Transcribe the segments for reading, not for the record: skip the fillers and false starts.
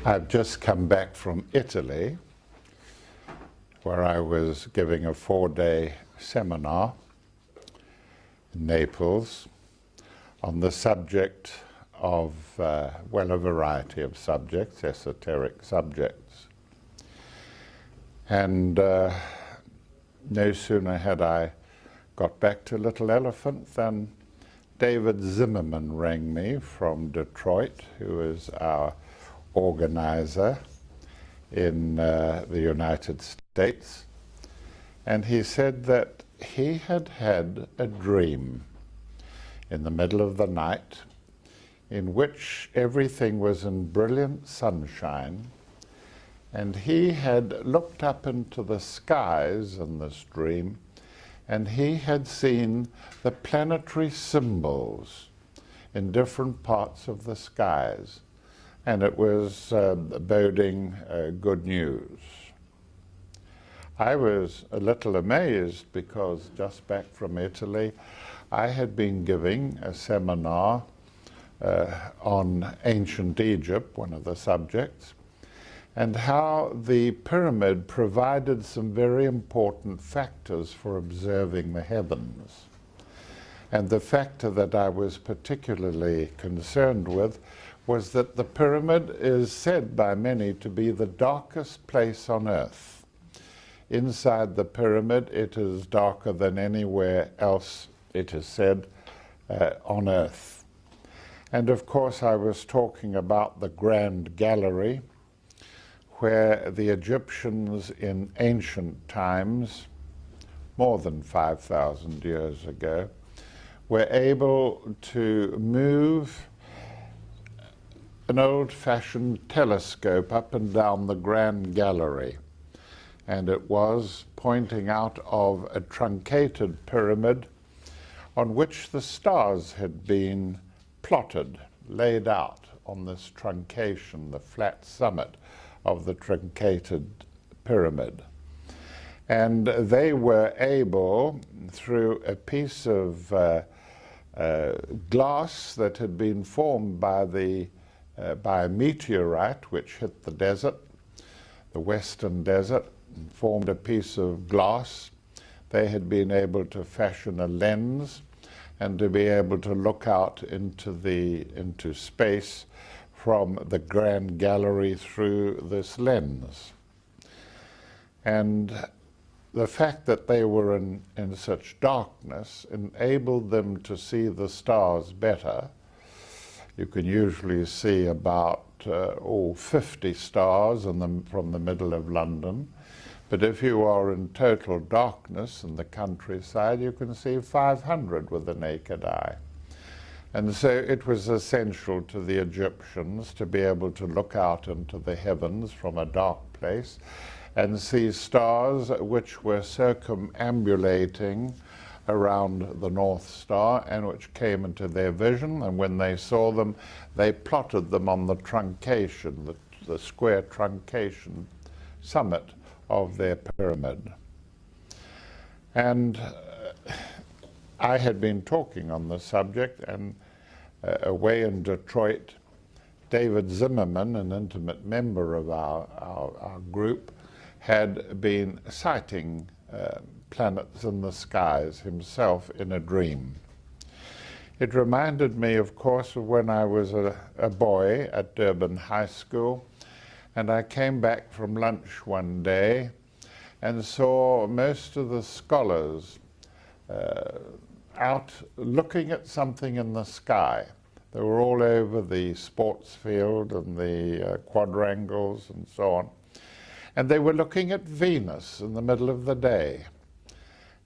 I've just come back from Italy, where I was giving a 4-day seminar in Naples on the subject of, well, a variety of subjects, esoteric subjects. And no sooner had I got back to Little Elephant than David Zimmerman rang me from Detroit, who is our organizer in the United States. And he said that he had had a dream in the middle of the night in which everything was in brilliant sunshine, and he had looked up into the skies in this dream, and he had seen the planetary symbols in different parts of the skies, and it was boding good news. I was a little amazed because just back from Italy, I had been giving a seminar on ancient Egypt, one of the subjects, and how the pyramid provided some very important factors for observing the heavens. And the factor that I was particularly concerned with was that the pyramid is said by many to be the darkest place on earth. Inside the pyramid, it is darker than anywhere else, it is said, on earth. And of course, I was talking about the Grand Gallery, where the Egyptians in ancient times, more than 5,000 years ago, were able to move an old-fashioned telescope up and down the Grand Gallery. And it was pointing out of a truncated pyramid on which the stars had been plotted, laid out on this truncation, the flat summit of the truncated pyramid. And they were able, through a piece of glass that had been formed by a meteorite which hit the desert, the western desert, and formed a piece of glass. They had been able to fashion a lens and to be able to look out into space from the Grand Gallery through this lens. And the fact that they were in such darkness enabled them to see the stars better. You can usually see about 50 stars from the middle of London. But if you are in total darkness in the countryside, you can see 500 with the naked eye. And so it was essential to the Egyptians to be able to look out into the heavens from a dark place and see stars which were circumambulating around the North Star and which came into their vision. And when they saw them, they plotted them on the truncation, the square truncation summit of their pyramid. And I had been talking on the subject, and away in Detroit, David Zimmerman, an intimate member of our group, had been sighting planets in the skies himself in a dream. It reminded me, of course, of when I was a boy at Durban High School, and I came back from lunch one day and saw most of the scholars out looking at something in the sky. They were all over the sports field and the quadrangles and so on. And they were looking at Venus in the middle of the day.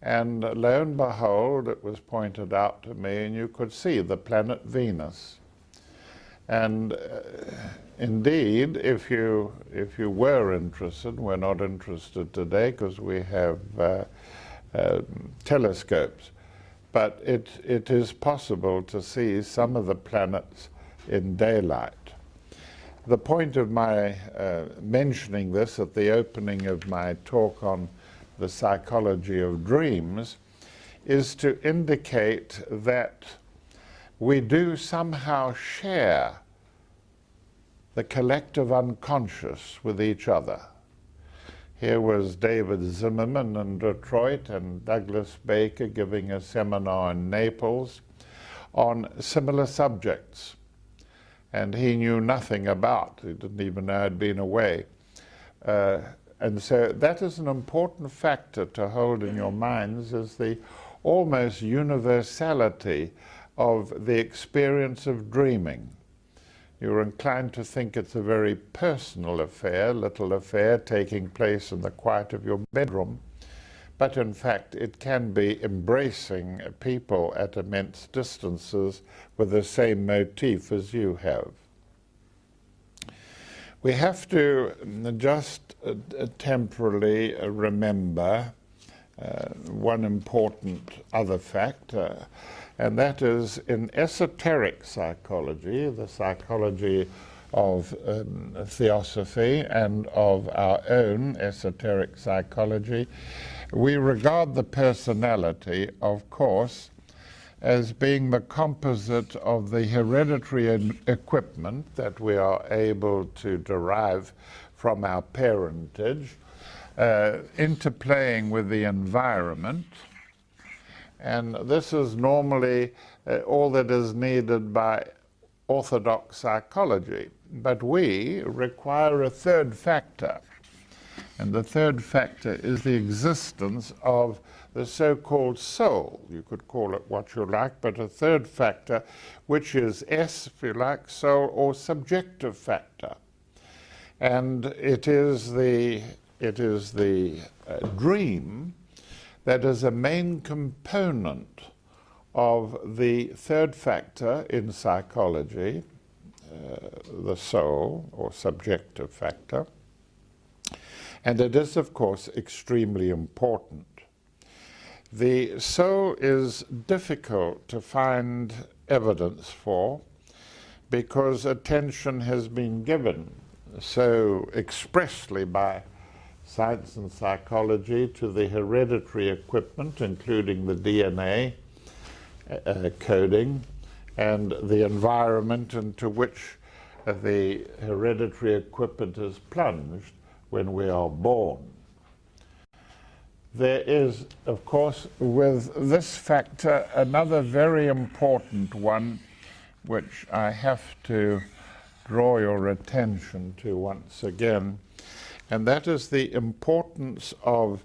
And lo and behold, it was pointed out to me, and you could see the planet Venus. And indeed, if you were interested, we're not interested today because we have telescopes, but it is possible to see some of the planets in daylight. The point of my mentioning this at the opening of my talk on the psychology of dreams is to indicate that we do somehow share the collective unconscious with each other. Here was David Zimmerman in Detroit and Douglas Baker giving a seminar in Naples on similar subjects. And he knew nothing about, he didn't even know I'd been away. And so that is an important factor to hold in your minds, is the almost universality of the experience of dreaming. You're inclined to think it's a very personal affair, little affair taking place in the quiet of your bedroom, but in fact it can be embracing people at immense distances with the same motif as you have. We have to just temporarily remember one important other fact, and that is in esoteric psychology, the psychology of theosophy and of our own esoteric psychology, we regard the personality, of course, as being the composite of the hereditary equipment that we are able to derive from our parentage, interplaying with the environment. And this is normally all that is needed by orthodox psychology. But we require a third factor. And the third factor is the existence of the so-called soul. You could call it what you like, but a third factor, which is S, if you like, soul, or subjective factor. And it is the dream that is a main component of the third factor in psychology, the soul, or subjective factor. And it is, of course, extremely important. The soul is difficult to find evidence for because attention has been given so expressly by science and psychology to the hereditary equipment, including the DNA coding and the environment into which the hereditary equipment is plunged when we are born. There is, of course, with this factor, another very important one, which I have to draw your attention to once again, and that is the importance of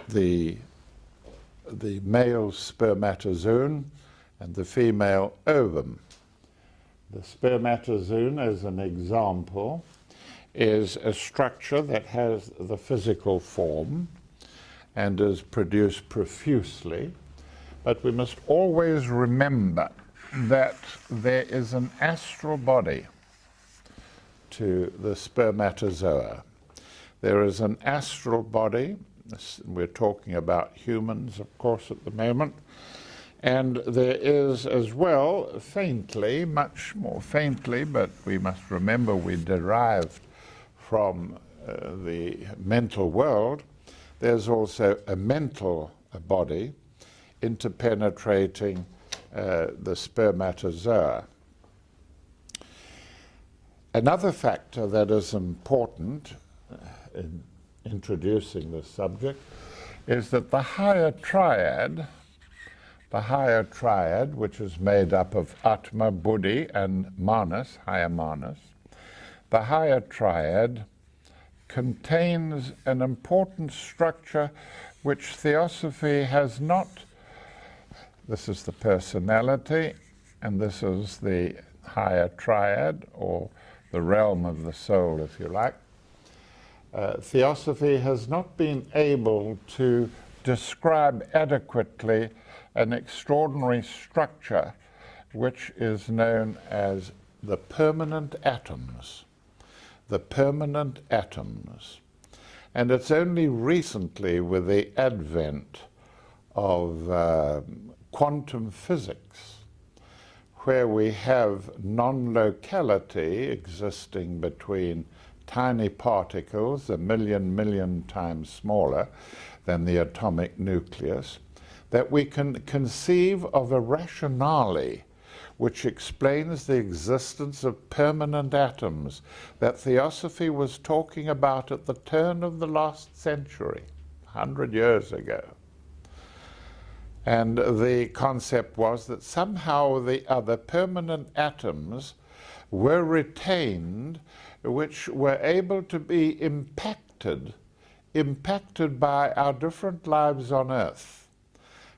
the male spermatozoon and the female ovum. The spermatozoon, as an example, is a structure that has the physical form and is produced profusely, but we must always remember that there is an astral body to the spermatozoa. There is an astral body, we're talking about humans, of course, at the moment, and there is as well, faintly, much more faintly, but we must remember we derived from the mental world, there's also a mental body interpenetrating the spermatozoa. Another factor that is important in introducing this subject is that the higher triad, which is made up of Atma, Buddhi, and Manas, higher Manas, the higher triad contains an important structure which theosophy has not. This is the personality, and this is the higher triad, or the realm of the soul, if you like. Theosophy has not been able to describe adequately an extraordinary structure which is known as the permanent atoms. The permanent atoms. And it's only recently, with the advent of quantum physics, where we have non-locality existing between tiny particles, 1,000,000,000 times smaller than the atomic nucleus, that we can conceive of a rationale which explains the existence of permanent atoms that Theosophy was talking about at the turn of the last century, 100 years ago. And the concept was that somehow the other permanent atoms were retained, which were able to be impacted by our different lives on Earth.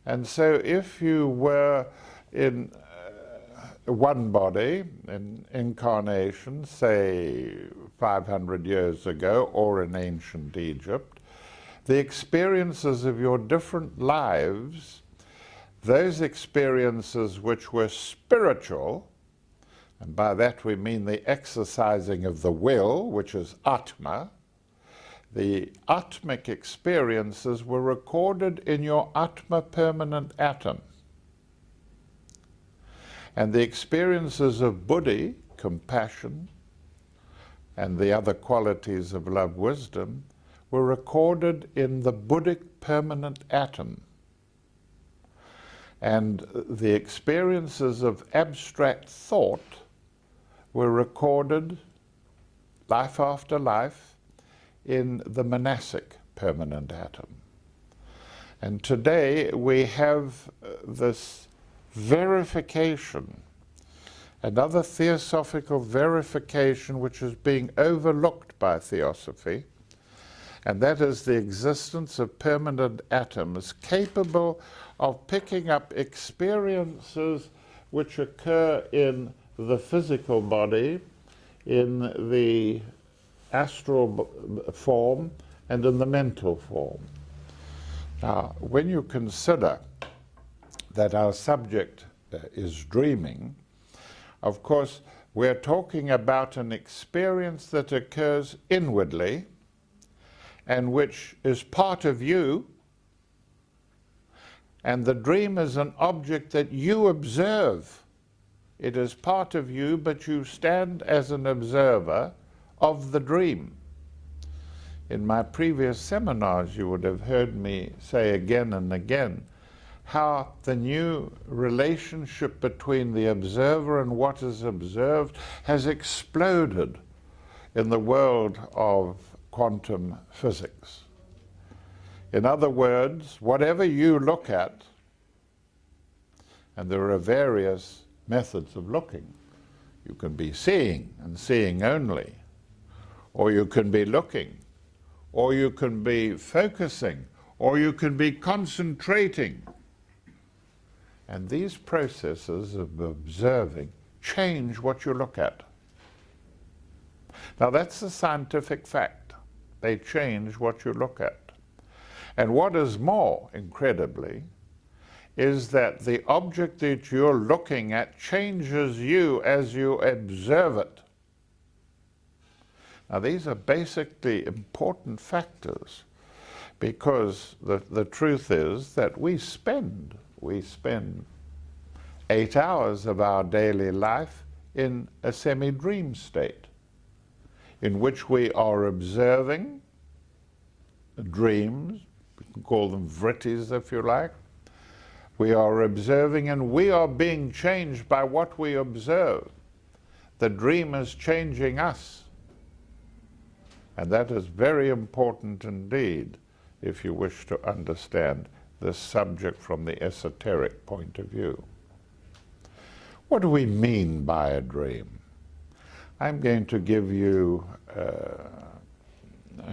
And so if you were in one body, in incarnation, say 500 years ago, or in ancient Egypt, the experiences of your different lives, those experiences which were spiritual, and by that we mean the exercising of the will, which is Atma, the Atmic experiences were recorded in your Atma permanent atom. And the experiences of Buddhi, compassion, and the other qualities of love, wisdom, were recorded in the Buddhic permanent atom. And the experiences of abstract thought were recorded, life after life, in the monastic permanent atom. And today we have this verification, another theosophical verification which is being overlooked by Theosophy, and that is the existence of permanent atoms capable of picking up experiences which occur in the physical body, in the astral form, and in the mental form. Now, when you consider that our subject is dreaming, of course, we're talking about an experience that occurs inwardly and which is part of you, and the dream is an object that you observe. It is part of you, but you stand as an observer of the dream. In my previous seminars, you would have heard me say again and again how the new relationship between the observer and what is observed has exploded in the world of quantum physics. In other words, whatever you look at, and there are various methods of looking. You can be seeing and seeing only, or you can be looking, or you can be focusing, or you can be concentrating. And these processes of observing change what you look at. Now that's a scientific fact. They change what you look at. And what is more, incredibly, is that the object that you're looking at changes you as you observe it. Now these are basically important factors, because the truth is that we spend 8 hours of our daily life in a semi-dream state, in which we are observing dreams. We can call them vrittis if you like. We are observing, and we are being changed by what we observe. The dream is changing us. And that is very important indeed if you wish to understand this subject from the esoteric point of view. What do we mean by a dream? I'm going to give you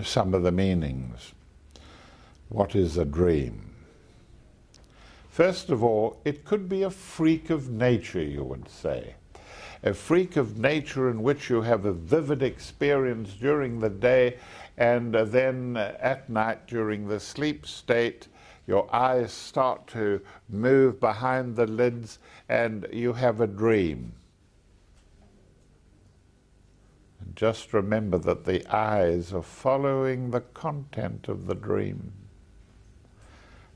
some of the meanings. What is a dream? First of all, it could be a freak of nature, you would say. A freak of nature in which you have a vivid experience during the day, and then at night during the sleep state, your eyes start to move behind the lids and you have a dream. And just remember that the eyes are following the content of the dream.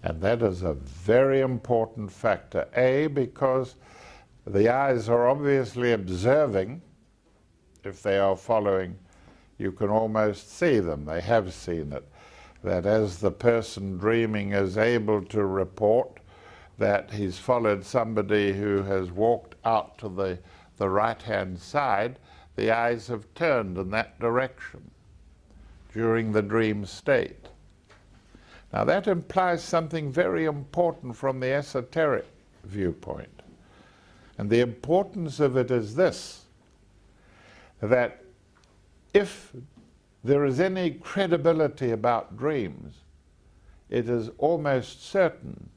And that is a very important factor. A, because the eyes are obviously observing. If they are following, you can almost see them. They have seen it. That as the person dreaming is able to report, that he's followed somebody who has walked out to the right-hand side, the eyes have turned in that direction during the dream state. Now that implies something very important from the esoteric viewpoint. And the importance of it is this, that if there is any credibility about dreams, it is almost certain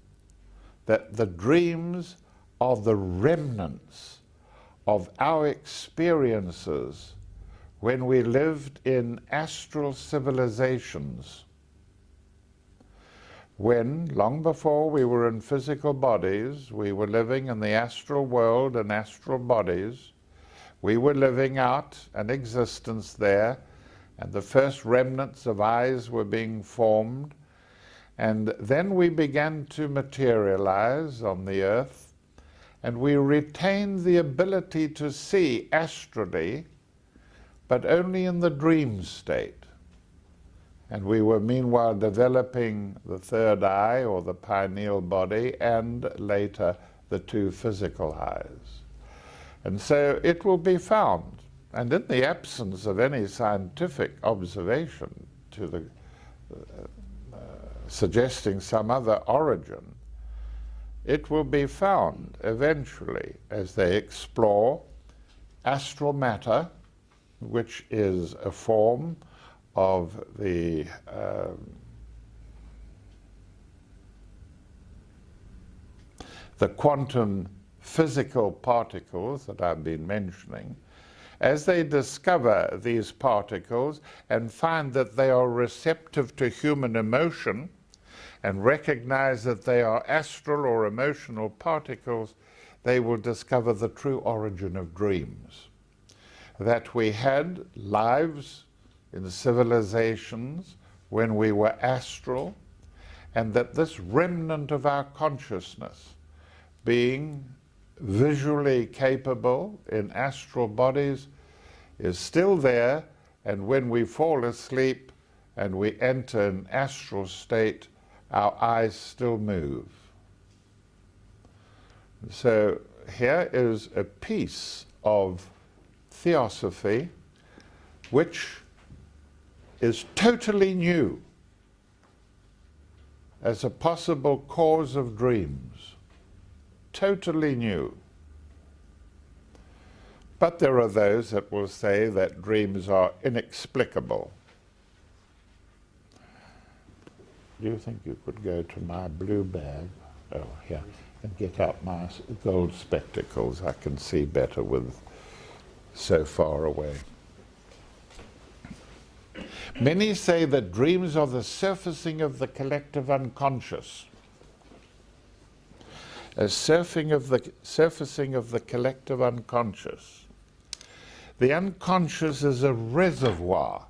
that the dreams are the remnants of our experiences when we lived in astral civilizations. When, long before we were in physical bodies, we were living in the astral world and astral bodies, we were living out an existence there, and the first remnants of eyes were being formed, and then we began to materialize on the earth, and we retained the ability to see astrally, but only in the dream state. And we were meanwhile developing the third eye, or the pineal body, and later the two physical eyes. And so it will be found, and in the absence of any scientific observation to the suggesting some other origin, it will be found eventually as they explore astral matter, which is a form of the quantum physical particles that I've been mentioning. As they discover these particles and find that they are receptive to human emotion and recognize that they are astral or emotional particles, they will discover the true origin of dreams. That we had lives in civilizations when we were astral, and that this remnant of our consciousness, being visually capable in astral bodies, is still there, and when we fall asleep and we enter an astral state, our eyes still move. So here is a piece of theosophy which is totally new as a possible cause of dreams. Totally new. But there are those that will say that dreams are inexplicable. Do you think you could go to my blue bag? Oh, here, and get out my gold spectacles. I can see better with so far away. Many say that dreams are the surfacing of the collective unconscious. A surfacing of the collective unconscious. The unconscious is a reservoir.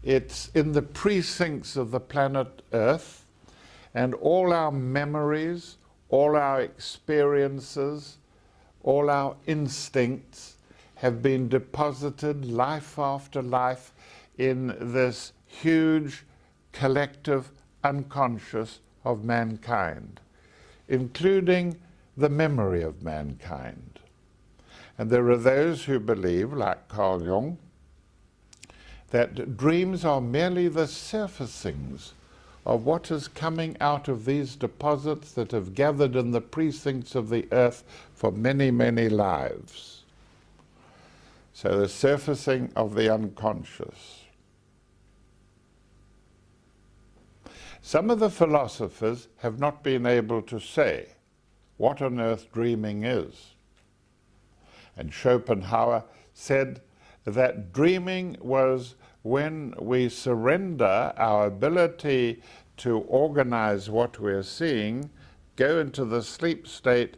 It's in the precincts of the planet Earth, and all our memories, all our experiences, all our instincts have been deposited life after life in this huge collective unconscious of mankind, including the memory of mankind. And there are those who believe, like Carl Jung, that dreams are merely the surfacings of what is coming out of these deposits that have gathered in the precincts of the earth for many, many lives. So the surfacing of the unconscious. Some of the philosophers have not been able to say what on earth dreaming is. And Schopenhauer said that dreaming was when we surrender our ability to organize what we're seeing, go into the sleep state,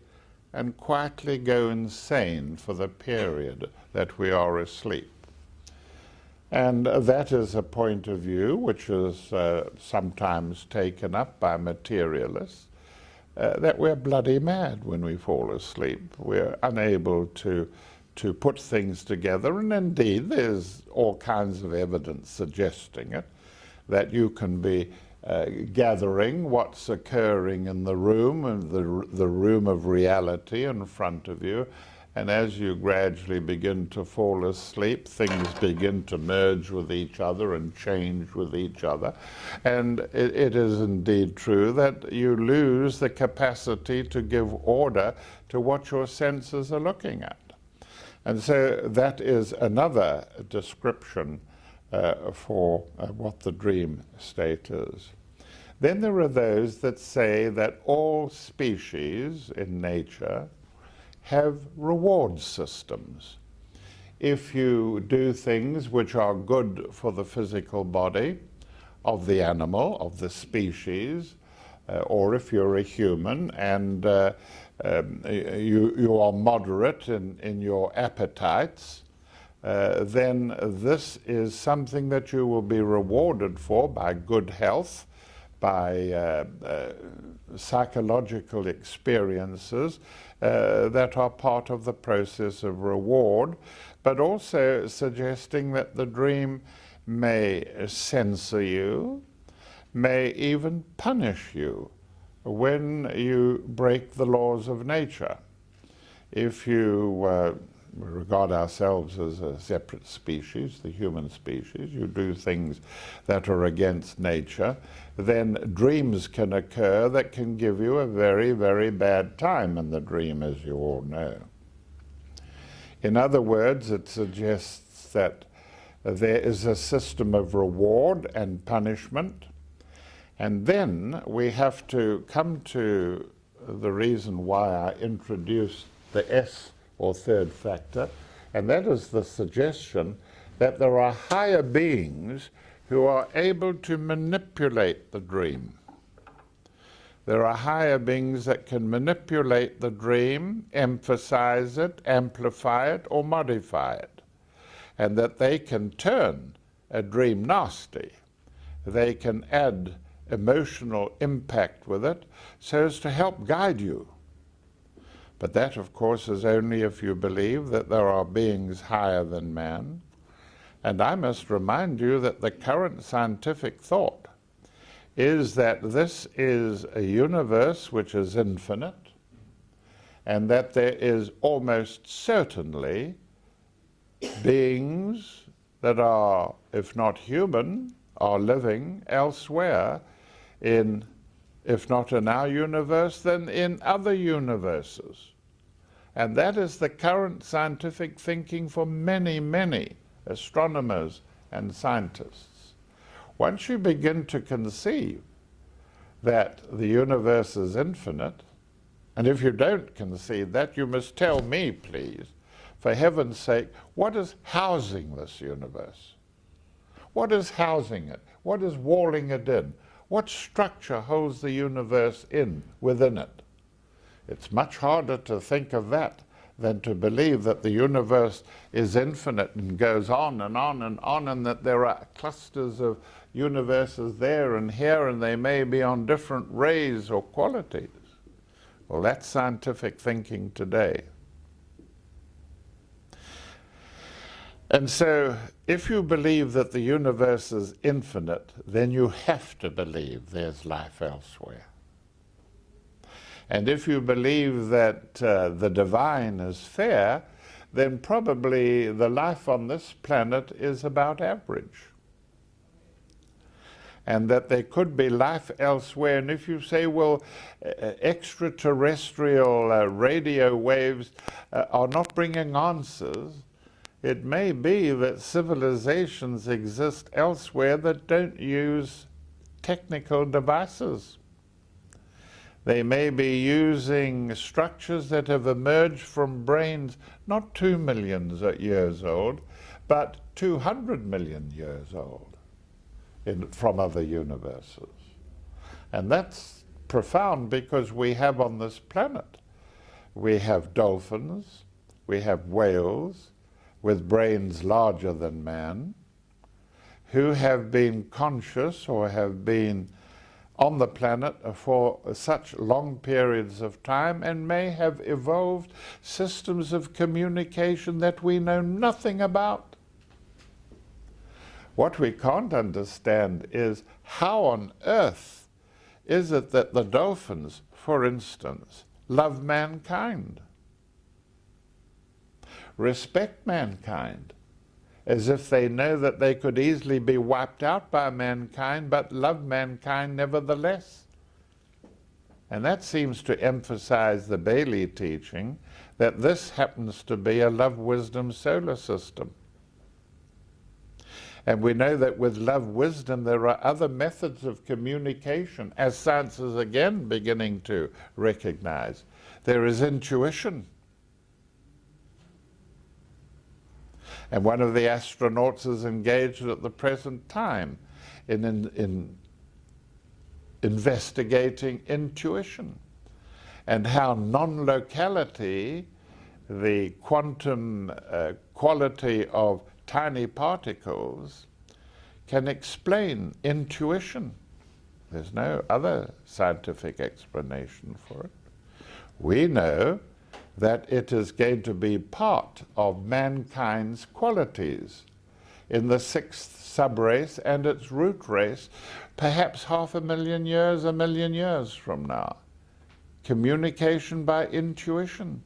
and quietly go insane for the period that we are asleep. And that is a point of view which is sometimes taken up by materialists, that we're bloody mad when we fall asleep. We're unable to put things together, and indeed there's all kinds of evidence suggesting it, that you can be gathering what's occurring in the room, and the room of reality in front of you. And as you gradually begin to fall asleep, things begin to merge with each other and change with each other. And it is indeed true that you lose the capacity to give order to what your senses are looking at. And so that is another description for what the dream state is. Then there are those that say that all species in nature have reward systems. If you do things which are good for the physical body of the animal, of the species, or if you're a human and you are moderate in your appetites, then this is something that you will be rewarded for by good health, by psychological experiences that are part of the process of reward, but also suggesting that the dream may censor you, may even punish you when you break the laws of nature. If you regard ourselves as a separate species, the human species, you do things that are against nature, then dreams can occur that can give you a very, very bad time in the dream, as you all know. In other words, it suggests that there is a system of reward and punishment, and then we have to come to the reason why I introduced the S, or third factor, and that is the suggestion that there are higher beings who are able to manipulate the dream. There are higher beings that can manipulate the dream, emphasize it, amplify it, or modify it, and that they can turn a dream nasty. They can add emotional impact with it so as to help guide you. But that, of course, is only if you believe that there are beings higher than man. And I must remind you that the current scientific thought is that this is a universe which is infinite, and that there is almost certainly beings that are, if not human, are living elsewhere in, if not in our universe, then in other universes. And that is the current scientific thinking for many, many astronomers and scientists. Once you begin to conceive that the universe is infinite, and if you don't conceive that, you must tell me, please, for heaven's sake, what is housing this universe? What is housing it? What is walling it in? What structure holds the universe within it? It's much harder to think of that than to believe that the universe is infinite and goes on and on and on, and that there are clusters of universes there and here, and they may be on different rays or qualities. Well, that's scientific thinking today. And so, if you believe that the universe is infinite, then you have to believe there's life elsewhere. And if you believe that the divine is fair, then probably the life on this planet is about average. And that there could be life elsewhere. And if you say, well, extraterrestrial radio waves are not bringing answers, it may be that civilizations exist elsewhere that don't use technical devices. They may be using structures that have emerged from brains not 2 million years old, but 200 million years old from other universes. And that's profound, because we have on this planet, we have dolphins, we have whales with brains larger than man, who have been conscious or have been on the planet for such long periods of time, and may have evolved systems of communication that we know nothing about. What we can't understand is how on earth is it that the dolphins, for instance, love mankind, respect mankind, as if they know that they could easily be wiped out by mankind, but love mankind nevertheless. And that seems to emphasize the Bailey teaching that this happens to be a love-wisdom solar system. And we know that with love-wisdom there are other methods of communication, as science is again beginning to recognize. There is intuition. And one of the astronauts is engaged at the present time in investigating intuition and how non-locality, the quantum quality of tiny particles, can explain intuition. There's no other scientific explanation for it. We know that it is going to be part of mankind's qualities in the sixth subrace and its root race, perhaps 500,000 years, 1 million years from now. Communication by intuition.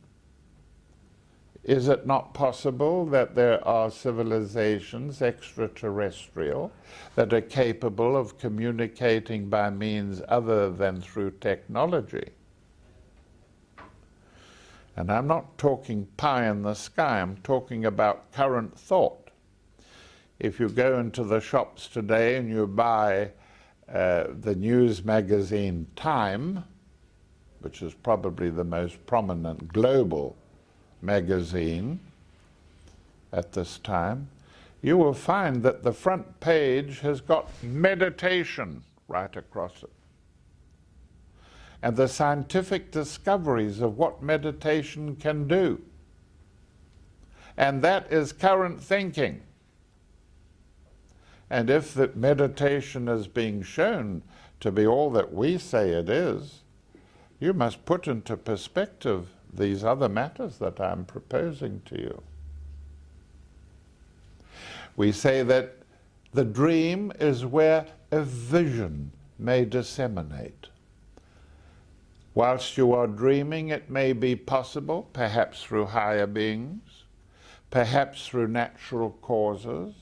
Is it not possible that there are civilizations, extraterrestrial, that are capable of communicating by means other than through technology? And I'm not talking pie in the sky, I'm talking about current thought. If you go into the shops today and you buy the news magazine Time, which is probably the most prominent global magazine at this time, you will find that the front page has got meditation right across it. And the scientific discoveries of what meditation can do. And that is current thinking. And if that meditation is being shown to be all that we say it is, you must put into perspective these other matters that I'm proposing to you. We say that the dream is where a vision may disseminate. Whilst you are dreaming, it may be possible, perhaps through higher beings, perhaps through natural causes,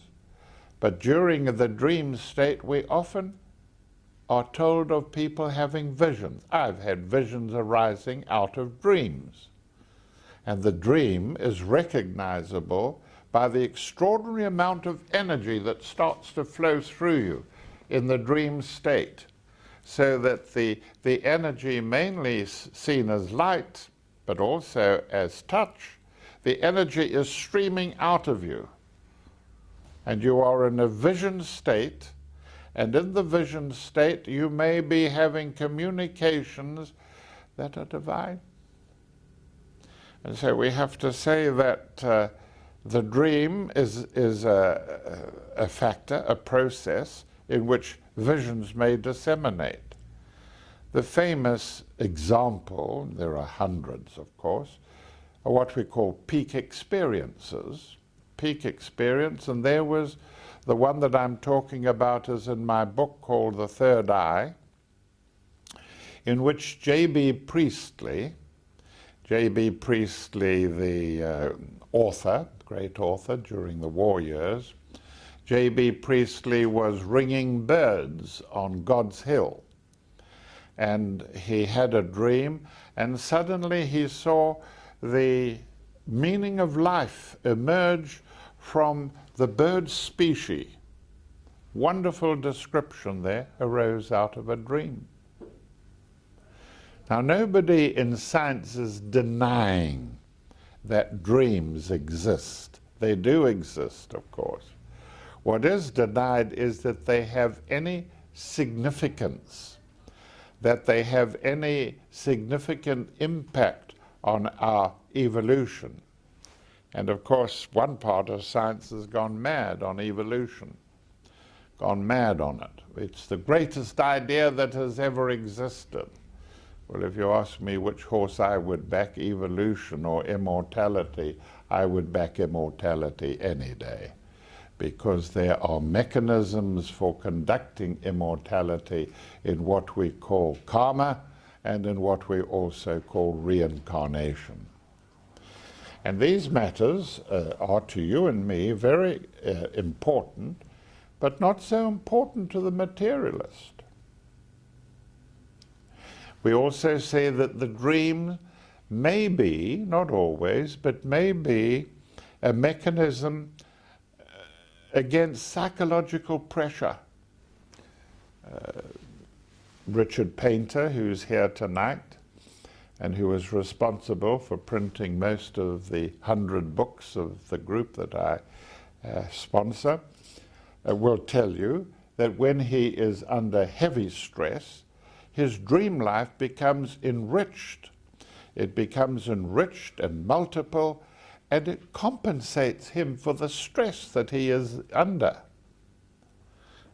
but during the dream state we often are told of people having visions. I've had visions arising out of dreams. And the dream is recognizable by the extraordinary amount of energy that starts to flow through you in the dream state. So that the energy mainly seen as light, but also as touch, the energy is streaming out of you. And you are in a vision state, and in the vision state you may be having communications that are divine. And so we have to say that the dream is a factor, a process in which visions may disseminate. The famous example, there are hundreds of course, are what we call peak experiences. Peak experience, and there was the one that I'm talking about is in my book called The Third Eye, in which J.B. Priestley, the author, great author during the war years, J.B. Priestley was ringing birds on God's Hill. And he had a dream, and suddenly he saw the meaning of life emerge from the bird species. Wonderful description there arose out of a dream. Now, nobody in science is denying that dreams exist. They do exist, of course. What is denied is that they have any significance, that they have any significant impact on our evolution. And of course, one part of science has gone mad on evolution, gone mad on it. It's the greatest idea that has ever existed. Well, if you ask me which horse I would back, evolution or immortality, I would back immortality any day. because there are mechanisms for conducting immortality in what we call karma and in what we also call reincarnation. And these matters are to you and me very important, but not so important to the materialist. We also say that the dream may be, not always, but may be a mechanism against psychological pressure. Richard Painter, who's here tonight, and who was responsible for printing most of the 100 books of the group that I sponsor, will tell you that when he is under heavy stress, his dream life becomes enriched. It becomes enriched and multiple, and it compensates him for the stress that he is under.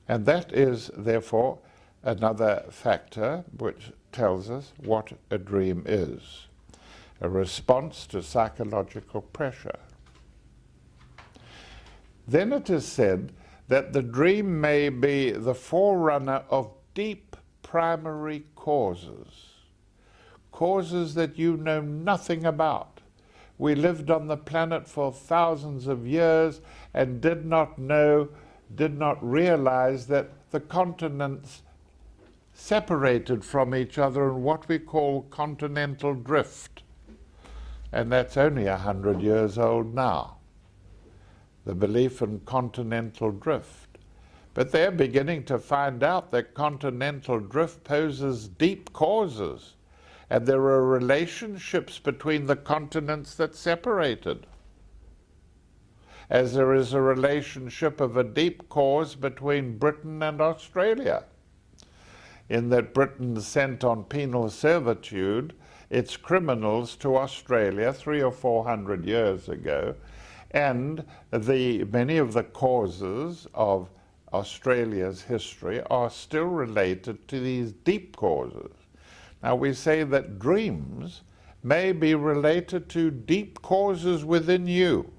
And that is, therefore, another factor which tells us what a dream is: a response to psychological pressure. Then it is said that the dream may be the forerunner of deep primary causes, causes that you know nothing about. We lived on the planet for thousands of years and did not realize that the continents separated from each other in what we call continental drift. And that's only 100 years old now, the belief in continental drift. But they're beginning to find out that continental drift poses deep causes, and there are relationships between the continents that separated, as there is a relationship of a deep cause between Britain and Australia, in that Britain sent on penal servitude its criminals to Australia 300 or 400 years ago, and many of the causes of Australia's history are still related to these deep causes. Now we say that dreams may be related to deep causes within you,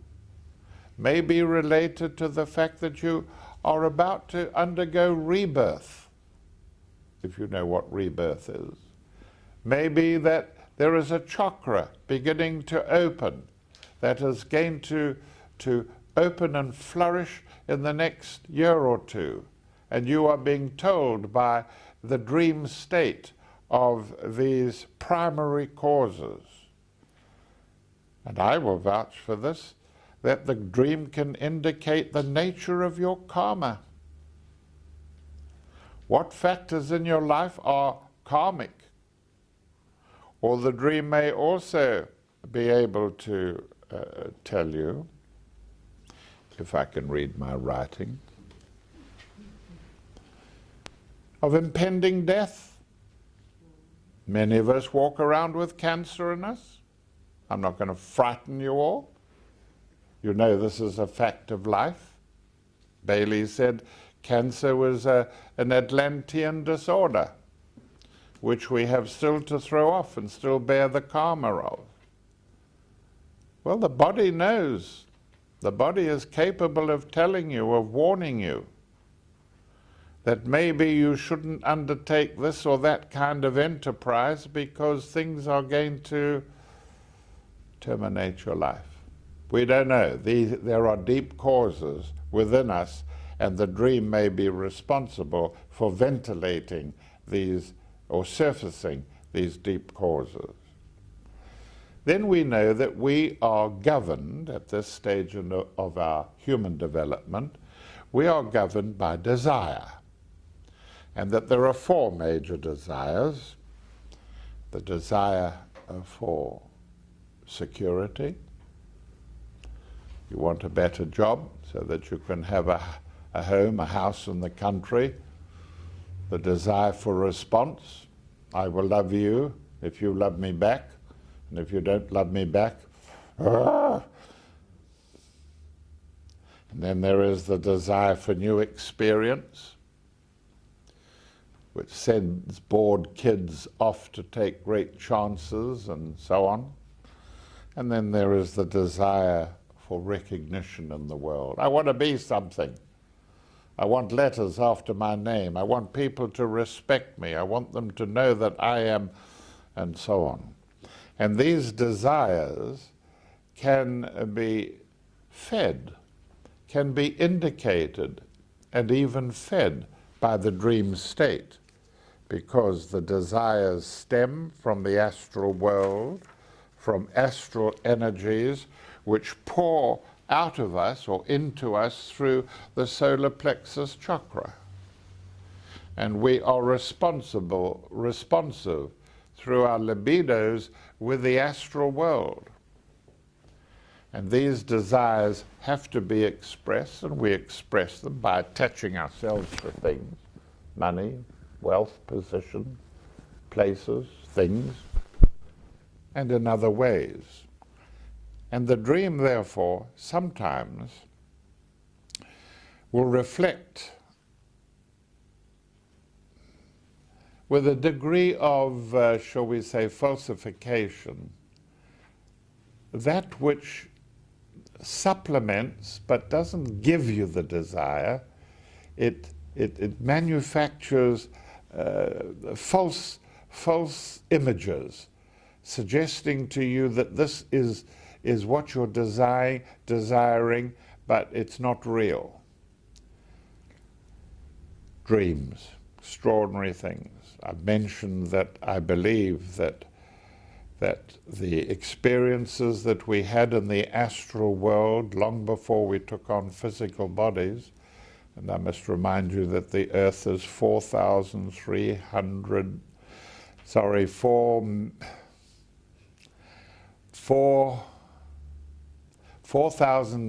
may be related to the fact that you are about to undergo rebirth, if you know what rebirth is. Maybe that there is a chakra beginning to open that is going to open and flourish in the next year or two, and you are being told by the dream state of these primary causes. And I will vouch for this, that the dream can indicate the nature of your karma. What factors in your life are karmic? Or the dream may also be able to tell you, if I can read my writing, of impending death. Many of us walk around with cancer in us. I'm not going to frighten you all. You know this is a fact of life. Bailey said cancer was an Atlantean disorder, which we have still to throw off and still bear the karma of. Well, the body knows. The body is capable of telling you, of warning you, that maybe you shouldn't undertake this or that kind of enterprise because things are going to terminate your life. We don't know. There are deep causes within us, and the dream may be responsible for ventilating these or surfacing these deep causes. Then we know that we are governed at this stage of our human development, we are governed by desire, and that there are four major desires: the desire for security. You want a better job so that you can have a home, a house in the country. The desire for response: I will love you if you love me back, and if you don't love me back, and then there is the desire for new experience, which sends bored kids off to take great chances and so on. And then there is the desire for recognition in the world. I want to be something. I want letters after my name. I want people to respect me. I want them to know that I am, and so on. And these desires can be fed, can be indicated, and even fed by the dream state, because the desires stem from the astral world, from astral energies which pour out of us or into us through the solar plexus chakra. And we are responsive through our libidos with the astral world. And these desires have to be expressed, and we express them by attaching ourselves to things, money, wealth, position, places, things, and in other ways. And the dream, therefore, sometimes will reflect with a degree of, shall we say, falsification, that which supplements but doesn't give you the desire. It manufactures false images, suggesting to you that this is what you're desiring, but it's not real. Dreams, extraordinary things. I've mentioned that I believe that the experiences that we had in the astral world long before we took on physical bodies, and I must remind you that the Earth is 4,000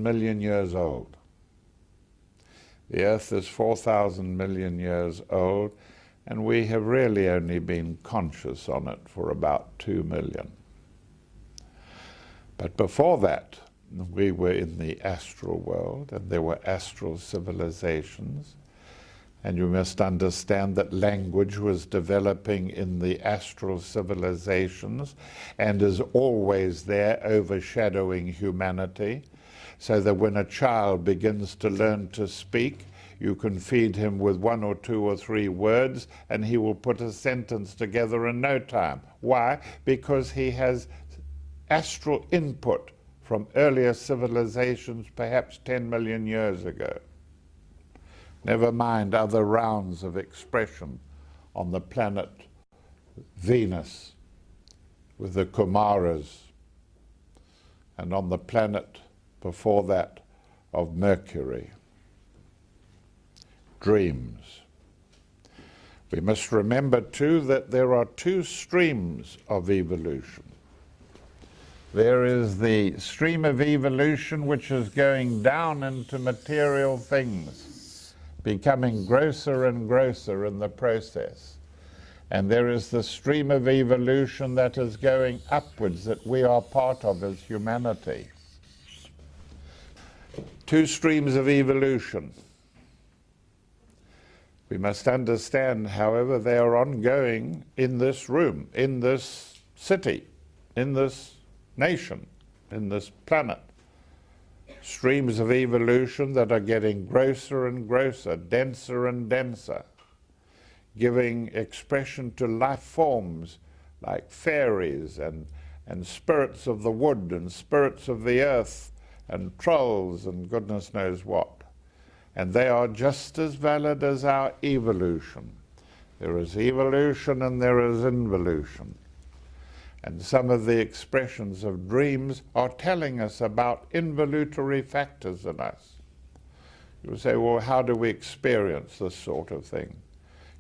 million years old. The Earth is 4,000 million years old, and we have really only been conscious on it for about 2 million. But before that, we were in the astral world, and there were astral civilizations. And you must understand that language was developing in the astral civilizations and is always there overshadowing humanity, so that when a child begins to learn to speak, you can feed him with 1 or 2 or 3 words and he will put a sentence together in no time. Why? Because he has astral input from earlier civilizations, perhaps 10 million years ago. Never mind other rounds of expression on the planet Venus with the Kumaras, and on the planet before that of Mercury. Dreams. We must remember too that there are 2 streams of evolution. There is the stream of evolution which is going down into material things, becoming grosser and grosser in the process. And there is the stream of evolution that is going upwards, that we are part of as humanity. 2 streams of evolution. We must understand, however, they are ongoing in this room, in this city, in this nation, in this planet. Streams of evolution that are getting grosser and grosser, denser and denser, giving expression to life forms like fairies and spirits of the wood and spirits of the earth and trolls and goodness knows what. And they are just as valid as our evolution. There is evolution and there is involution. And some of the expressions of dreams are telling us about involutory factors in us. You say, well, how do we experience this sort of thing?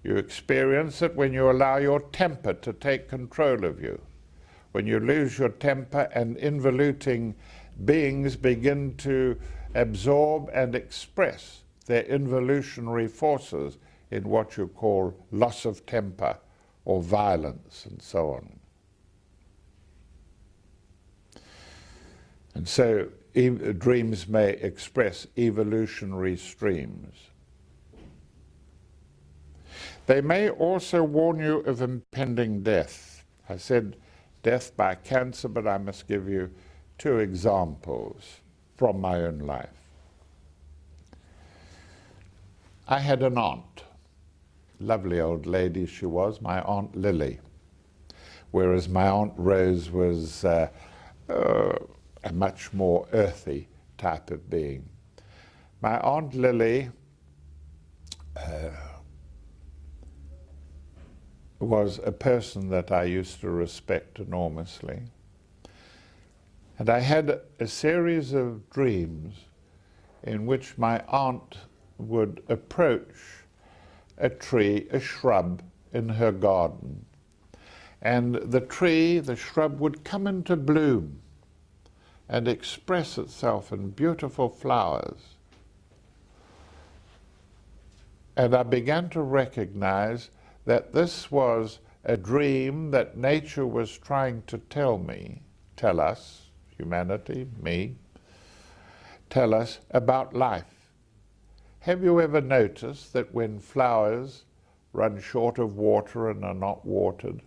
You experience it when you allow your temper to take control of you. When you lose your temper and involuting beings begin to absorb and express their involutionary forces in what you call loss of temper or violence and so on. And so dreams may express evolutionary streams. They may also warn you of impending death. I said death by cancer, but I must give you 2 examples. from my own life. I had an aunt, lovely old lady she was, my Aunt Lily, whereas my Aunt Rose was a much more earthy type of being. My Aunt Lily was a person that I used to respect enormously. And I had a series of dreams in which my aunt would approach a tree, a shrub in her garden. And the tree, the shrub, would come into bloom and express itself in beautiful flowers. And I began to recognize that this was a dream that nature was trying to tell us, humanity, me, tell us about life. Have you ever noticed that when flowers run short of water and are not watered,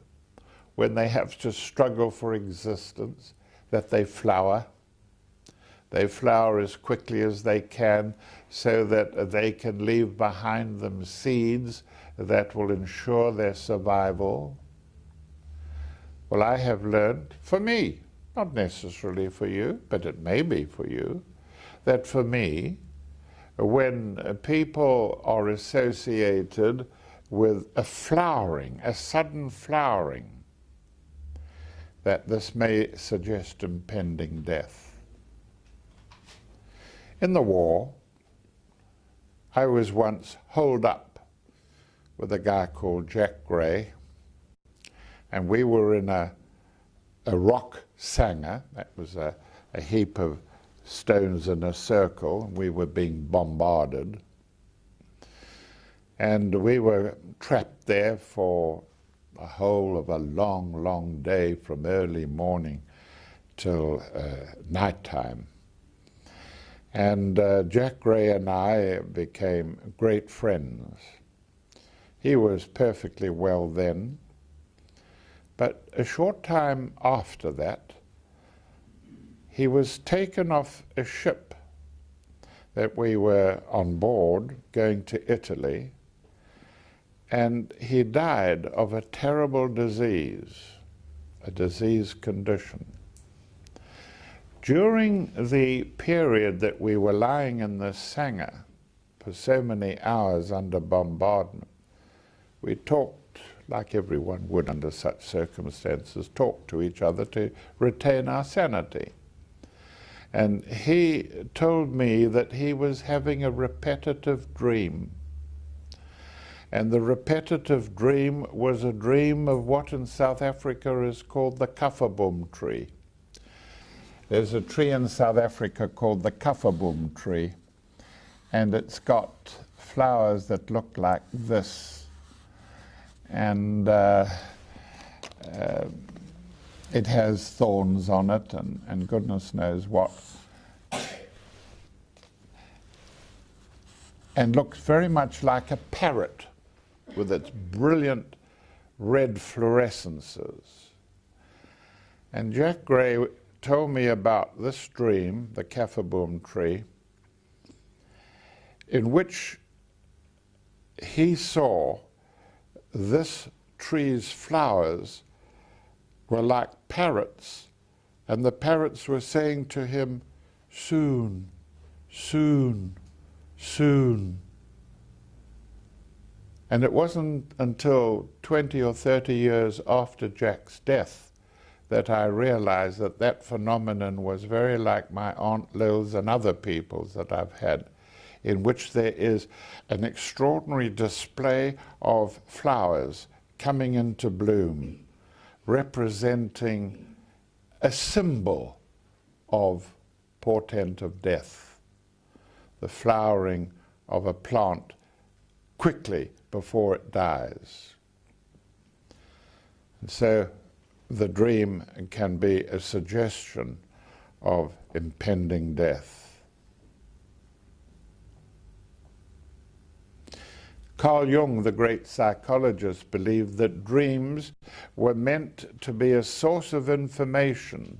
when they have to struggle for existence, that they flower? They flower as quickly as they can so that they can leave behind them seeds that will ensure their survival. Well, I have learned, for me, not necessarily for you, but it may be for you, that for me, when people are associated with a flowering, a sudden flowering, that this may suggest impending death. In the war, I was once holed up with a guy called Jack Gray, and we were in a rock sanger, that was a heap of stones in a circle, and we were being bombarded. And we were trapped there for the whole of a long, long day, from early morning till nighttime. And Jack Gray and I became great friends. He was perfectly well then, but a short time after that, he was taken off a ship that we were on board going to Italy, and he died of a terrible disease, a disease condition. During the period that we were lying in the Sanger for so many hours under bombardment, we talked like everyone would under such circumstances, talk to each other to retain our sanity. And he told me that he was having a repetitive dream. And the repetitive dream was a dream of what in South Africa is called the kafferboom tree. There's a tree in South Africa called the kafferboom tree, and it's got flowers that look like this. And it has thorns on it, and goodness knows what. And looks very much like a parrot with its brilliant red fluorescences. And Jack Gray told me about this dream, the kafferboom tree, in which he saw this tree's flowers were like parrots, and the parrots were saying to him, soon, soon, soon. And it wasn't until 20 or 30 years after Jack's death that I realized that that phenomenon was very like my Aunt Lil's and other people's that I've had, in which there is an extraordinary display of flowers coming into bloom, representing a symbol of portent of death, the flowering of a plant quickly before it dies. And so the dream can be a suggestion of impending death. Carl Jung, the great psychologist, believed that dreams were meant to be a source of information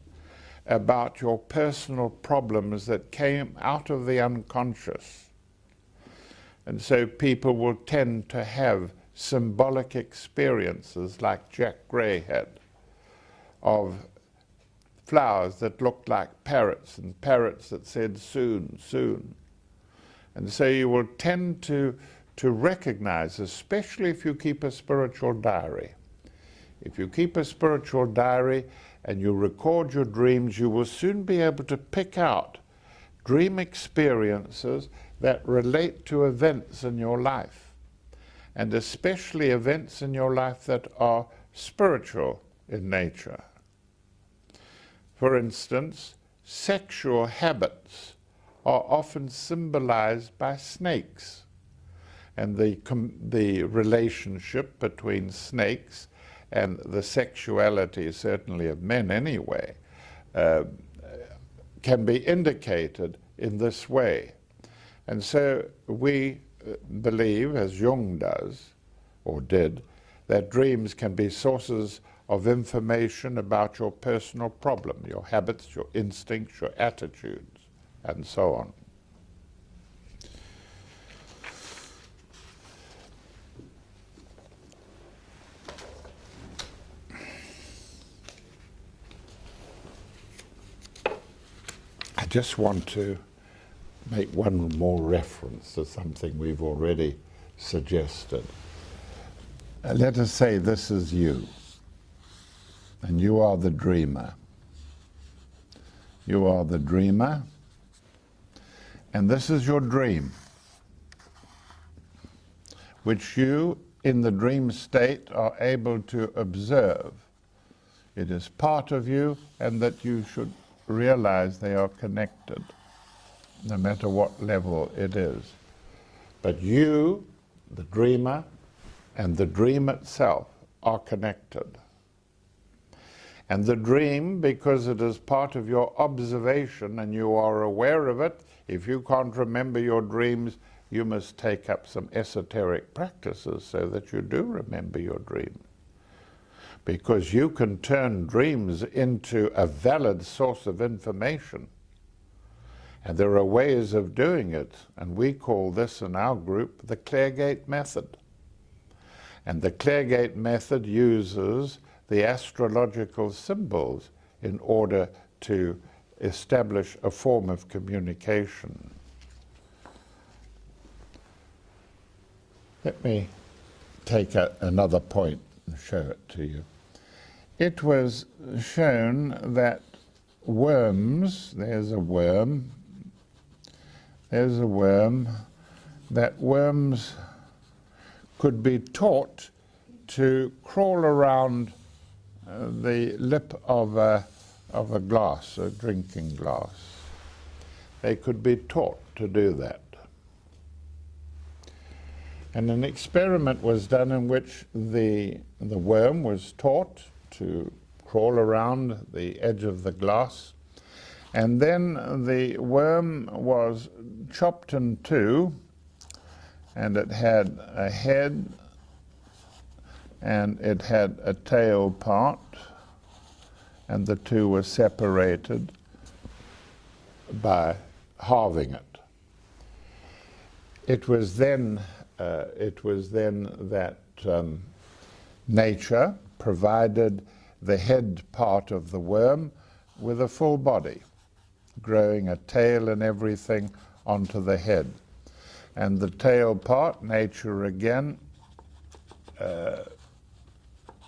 about your personal problems that came out of the unconscious. And so people will tend to have symbolic experiences like Jack Gray had, of flowers that looked like parrots and parrots that said soon, soon. And so you will tend to recognize, especially if you keep a spiritual diary. If you keep a spiritual diary and you record your dreams, you will soon be able to pick out dream experiences that relate to events in your life, and especially events in your life that are spiritual in nature. For instance, sexual habits are often symbolized by snakes, and the relationship between snakes and the sexuality, certainly of men anyway, can be indicated in this way. And so we believe, as Jung does, or did, that dreams can be sources of information about your personal problem, your habits, your instincts, your attitudes, and so on. I just want to make one more reference to something we've already suggested. Let us say this is you, and you are the dreamer. You are the dreamer, and this is your dream, which you, in the dream state, are able to observe. It is part of you, and that you should realize they are connected, no matter what level it is. But you, the dreamer, and the dream itself are connected. And the dream, because it is part of your observation and you are aware of it, if you can't remember your dreams, you must take up some esoteric practices so that you do remember your dreams. Because you can turn dreams into a valid source of information. And there are ways of doing it, and we call this in our group the Cleargate method. And the Cleargate method uses the astrological symbols in order to establish a form of communication. Let me take another point and show it to you. It was shown that worms, there's a worm, that worms could be taught to crawl around the lip of a glass, a drinking glass. They could be taught to do that. And an experiment was done in which the worm was taught to crawl around the edge of the glass, and then the worm was chopped in two, and it had a head and it had a tail part, and the two were separated by halving it. It was then that nature provided the head part of the worm with a full body, growing a tail and everything onto the head. And the tail part, nature again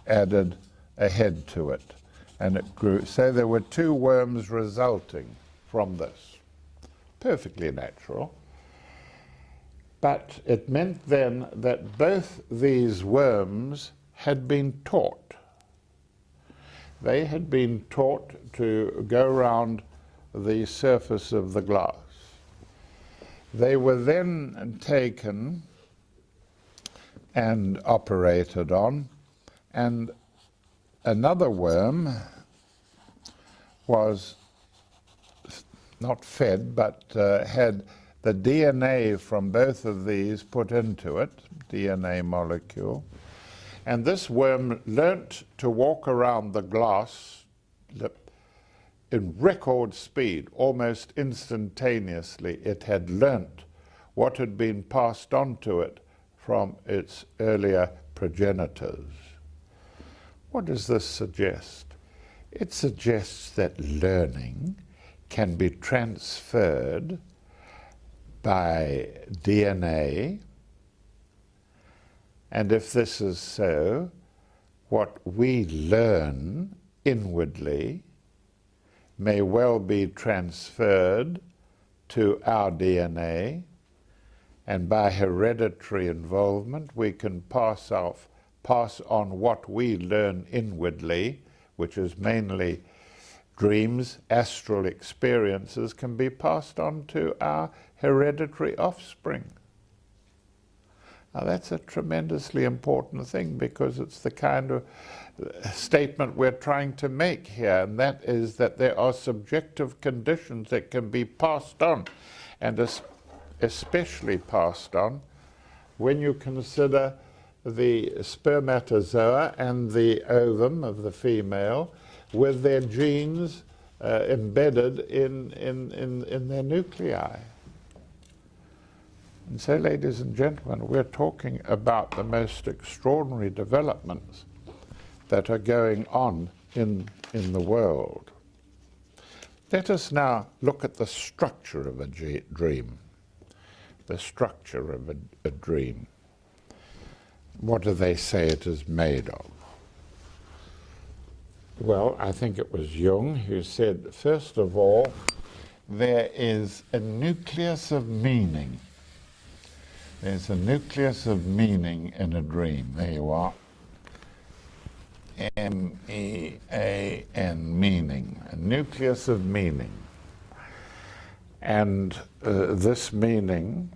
added a head to it, and it grew. So there were two worms resulting from this. Perfectly natural. But it meant then that both these worms had been taught. They had been taught to go around the surface of the glass. They were then taken and operated on, and another worm was not fed, but had the DNA from both of these put into it, DNA molecule. And this worm learnt to walk around the glass lip in record speed, almost instantaneously, it had learnt what had been passed on to it from its earlier progenitors. What does this suggest? It suggests that learning can be transferred by DNA, and if this is so, what we learn inwardly may well be transferred to our DNA, and by hereditary involvement we can pass on what we learn inwardly, which is mainly dreams, astral experiences, can be passed on to our hereditary offspring. Now that's a tremendously important thing, because it's the kind of statement we're trying to make here, and that is that there are subjective conditions that can be passed on, and especially passed on when you consider the spermatozoa and the ovum of the female with their genes embedded in their nuclei. And so, ladies and gentlemen, we're talking about the most extraordinary developments that are going on in the world. Let us now look at the structure of a dream. The structure of a dream. What do they say it is made of? Well, I think it was Jung who said, first of all, there is a nucleus of meaning. There's a nucleus of meaning in a dream. There you are. M-E-A-N, meaning. A nucleus of meaning. And this meaning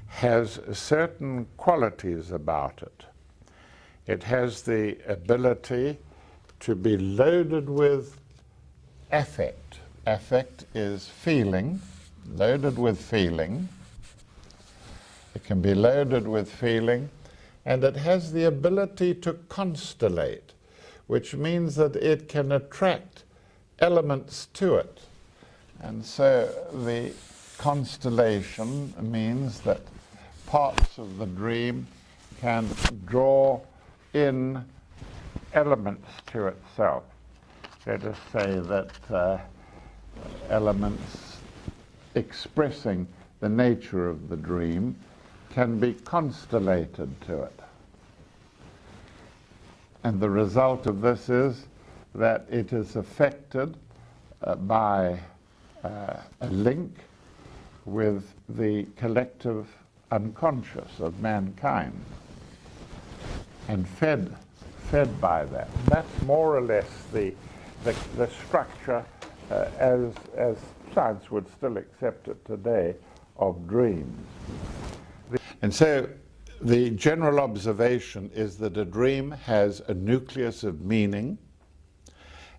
has certain qualities about it. It has the ability to be loaded with affect. Affect is feeling, loaded with feeling. It can be loaded with feeling, and it has the ability to constellate, which means that it can attract elements to it. And so the constellation means that parts of the dream can draw in elements to itself. Let us say that elements expressing the nature of the dream can be constellated to it. And the result of this is that it is affected by a link with the collective unconscious of mankind, and fed by that. That's more or less the structure as science would still accept it today of dreams. And so the general observation is that a dream has a nucleus of meaning,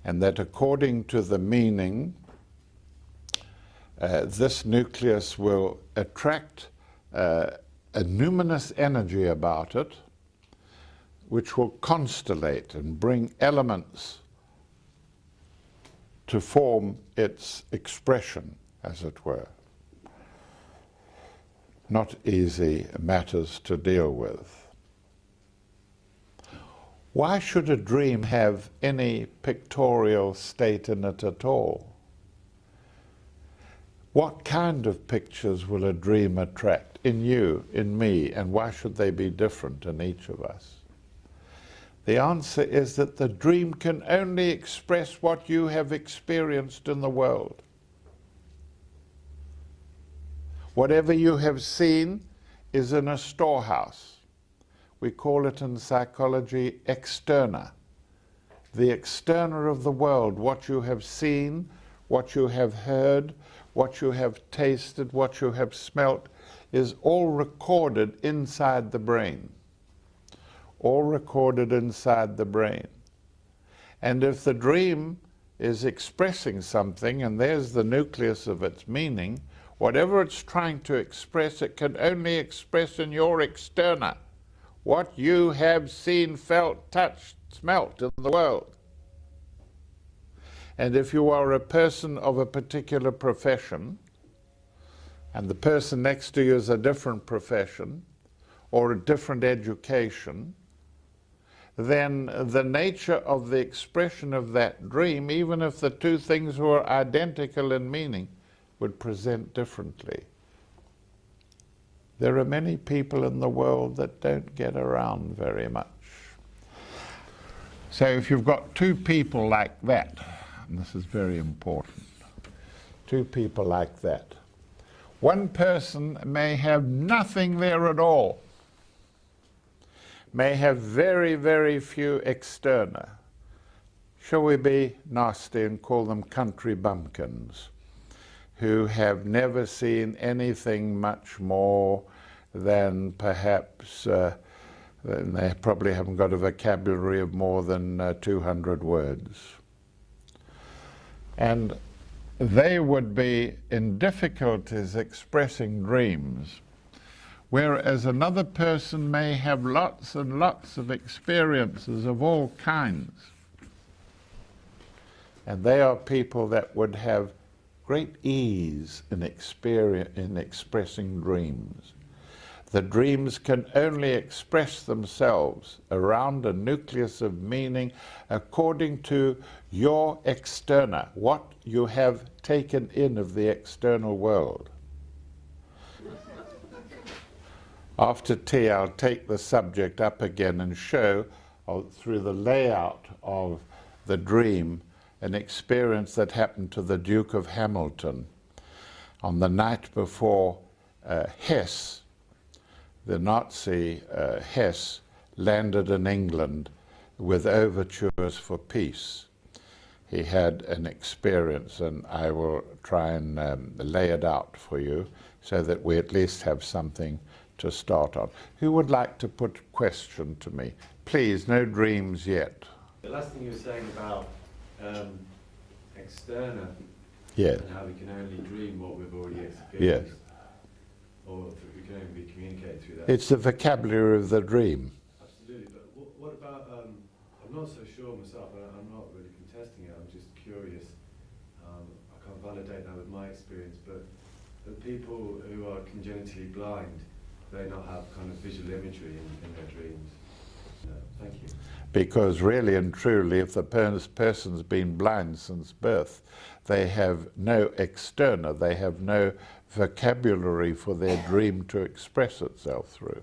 and that according to the meaning, this nucleus will attract a numinous energy about it, which will constellate and bring elements to form its expression, as it were. Not easy matters to deal with. Why should a dream have any pictorial state in it at all? What kind of pictures will a dream attract in you, in me, and why should they be different in each of us? The answer is that the dream can only express what you have experienced in the world. Whatever you have seen is in a storehouse. We call it in psychology externa. The externa of the world, what you have seen, what you have heard, what you have tasted, what you have smelt, is all recorded inside the brain. All recorded inside the brain. And if the dream is expressing something, and there's the nucleus of its meaning, whatever it's trying to express, it can only express in your externa, what you have seen, felt, touched, smelt in the world. And if you are a person of a particular profession, and the person next to you is a different profession, or a different education, then the nature of the expression of that dream, even if the two things were identical in meaning, would present differently. There are many people in the world that don't get around very much. So if you've got two people like that, and this is very important, two people like that, one person may have nothing there at all, may have very, very few externa. Shall we be nasty and call them country bumpkins, who have never seen anything much more than perhaps, they probably haven't got a vocabulary of more than 200 words. And they would be in difficulties expressing dreams, whereas another person may have lots and lots of experiences of all kinds. And they are people that would have great ease in expressing dreams. The dreams can only express themselves around a nucleus of meaning according to your externa, what you have taken in of the external world. After tea, I'll take the subject up again and show, through the layout of the dream, an experience that happened to the Duke of Hamilton on the night before Hesse, the Nazi Hesse, landed in England with overtures for peace. He had an experience, and I will try and lay it out for you so that we at least have something to start on. Who would like to put a question to me? Please, no dreams yet. The last thing you were saying about externa, yes, and how we can only dream what we've already experienced. Yes. Or we can only be communicated through that. It's the vocabulary of the dream. Absolutely, but what about, I'm not so sure myself, I'm not really contesting it, I'm just curious. I can't validate that with my experience, but the people who are congenitally blind, they not have kind of visual imagery in their dreams. No, thank you. Because really and truly, if the person's been blind since birth, they have no externa, they have no vocabulary for their dream to express itself through.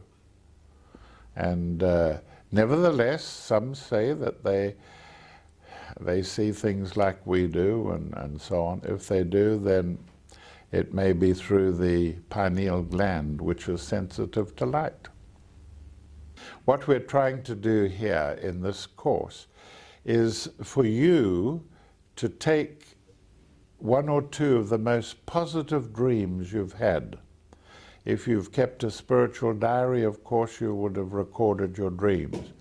And nevertheless, some say that they see things like we do and so on. If they do, then it may be through the pineal gland, which is sensitive to light. What we're trying to do here in this course is for you to take one or two of the most positive dreams you've had. If you've kept a spiritual diary, of course you would have recorded your dreams.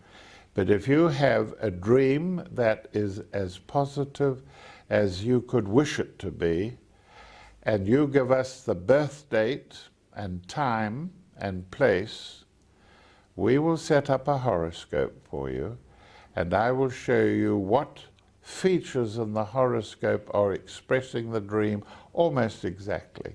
But if you have a dream that is as positive as you could wish it to be, and you give us the birth date and time and place, we will set up a horoscope for you, and I will show you what features in the horoscope are expressing the dream almost exactly.